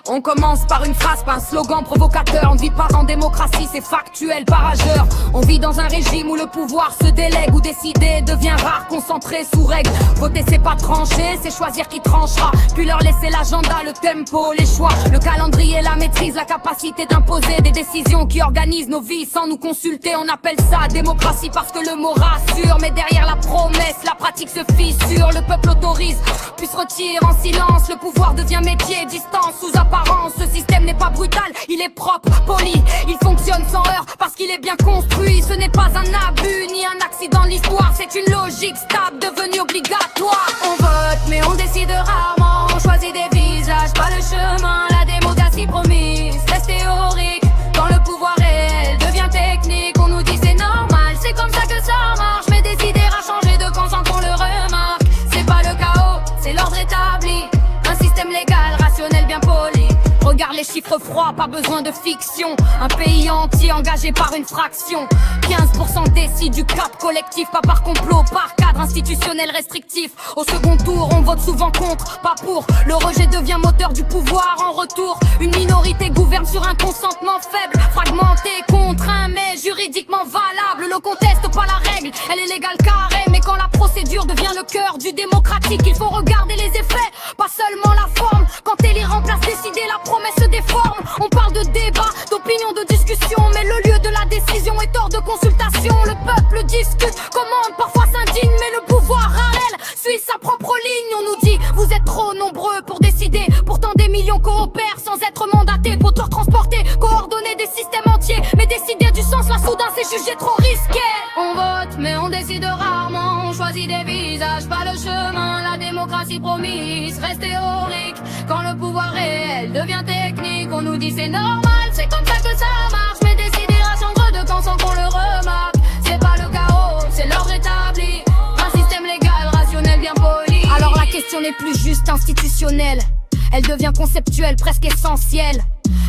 On commence par une phrase, pas un slogan provocateur. On ne vit pas en démocratie, c'est factuel, parageur. On vit dans un régime où le pouvoir se délègue, où décider devient rare, concentré sous règle. Voter c'est pas trancher, c'est choisir qui tranchera. Puis leur laisser l'agenda, le tempo, les choix, le calendrier, la maîtrise, la capacité d'imposer des décisions qui organisent nos vies sans nous consulter. On appelle ça démocratie parce que le mot rassure. Mais derrière la promesse, la pratique se fissure. Le peuple autorise, puis se retire en silence. Le pouvoir devient métier, distance, sous apparence. Ce système n'est pas brutal, il est propre, poli. Il fonctionne sans heurts parce qu'il est bien construit. Ce n'est pas un abus ni un accident de l'histoire. C'est une logique stable devenue obligatoire. On vote mais on décide rarement. On choisit des visages, pas le chemin. La démocratie promise reste théorique. Quand le pouvoir réel devient technique, on nous dit c'est normal, c'est comme ça que ça marche. Mais décider à changer de camp sans qu'on le remarque, c'est pas le chaos, c'est l'ordre établi. Un système légal, rationnel, bien poli. Regarde les chiffres froids, pas besoin de fiction. Un pays entier engagé par une fraction. 15% décide du cap collectif, pas par complot, par cadre institutionnel restrictif. Au second tour, on vote souvent contre, pas pour. Le rejet devient moteur du pouvoir en retour. Une minorité gouverne sur un consentement faible, fragmenté, contraint, mais juridiquement valable. Le conteste pas la règle, elle est légale carré. Mais quand la procédure devient le cœur du démocratique, il faut regarder les effets, pas seulement la forme. Quand élire remplace décider, la promesse se déforme. On parle de débat, d'opinion, de discussion, mais le lieu de la décision est hors de consultation. Le peuple discute, commande, parfois s'indigne, mais le pouvoir réel suit sa propre ligne. On nous dit, vous êtes trop nombreux pour décider. Pourtant des millions coopèrent sans être mandatés pour tout transporter, coordonner des systèmes entiers. Mais décider du sens, là soudain c'est jugé trop risqué. On vote mais on décide rarement. On choisit des visages, pas le chemin. La démocratie promise reste théorique. Quand le pouvoir réel devient technique, on nous dit c'est normal, c'est comme ça que ça marche. Mais décider à changer de camp sans qu'on le remarque, c'est pas le chaos, c'est l'ordre établi. Un système légal, rationnel, bien poli. Alors la question n'est plus juste institutionnelle, elle devient conceptuelle, presque essentielle.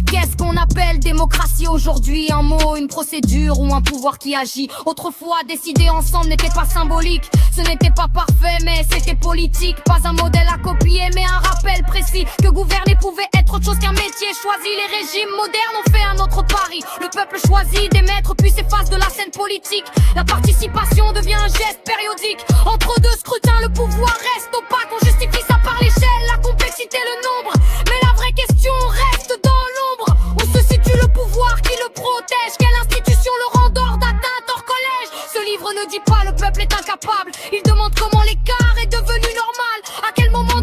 Qu'est-ce qu'on appelle démocratie aujourd'hui? Un mot, une procédure ou un pouvoir qui agit? Autrefois, décider ensemble n'était pas symbolique. Ce n'était pas parfait, mais c'était politique. Pas un modèle à copier, mais un rappel précis que gouverner pouvait être autre chose qu'un métier choisi. Les régimes modernes ont fait un autre pari. Le peuple choisit des maîtres puis s'efface de la scène politique. La participation devient un geste périodique. Entre deux scrutins, le pouvoir reste opaque. On justifie ça par l'échelle, la complexité, le nombre. Mais la vraie question reste dans l'ombre. Où se situe le pouvoir qui le protège? Quelle institution le rend hors d'atteinte hors collège? Ce livre ne dit pas le peuple est incapable. Il demande comment l'écart est devenu normal. À quel moment